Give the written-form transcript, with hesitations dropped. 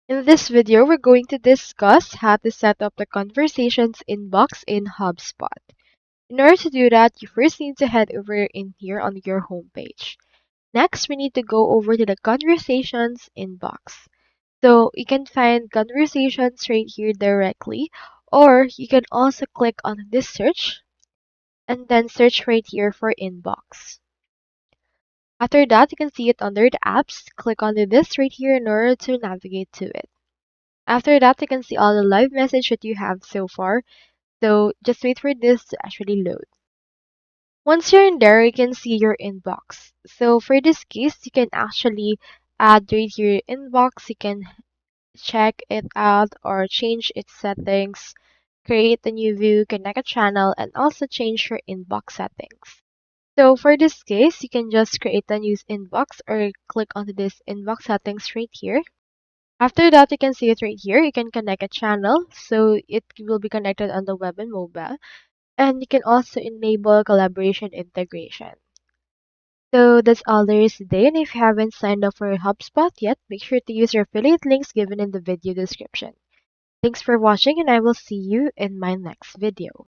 In this video, we're going to discuss how to set up the conversations inbox in HubSpot. In order to do that, you first need to head over in here on your homepage. Next, we need to go over to the conversations inbox. So you can find conversations right here directly, or you can also click on this search and then search right here for inbox. After that, you can see it under the apps. Click on this right here in order to navigate to it. After that, you can see all the live message that you have so far. So just wait for this to actually load. Once you're in there, you can see your inbox. So for this case, you can actually add right here your inbox. You can check it out or change its settings, create a new view, connect a channel, and also change your inbox settings. So for this case, you can just create a new inbox or click onto this inbox settings right here. After that, you can see it right here. You can connect a channel, so it will be connected on the web and mobile. And you can also enable collaboration integration. So that's all there is today. And if you haven't signed up for HubSpot yet, make sure to use your affiliate links given in the video description. Thanks for watching, and I will see you in my next video.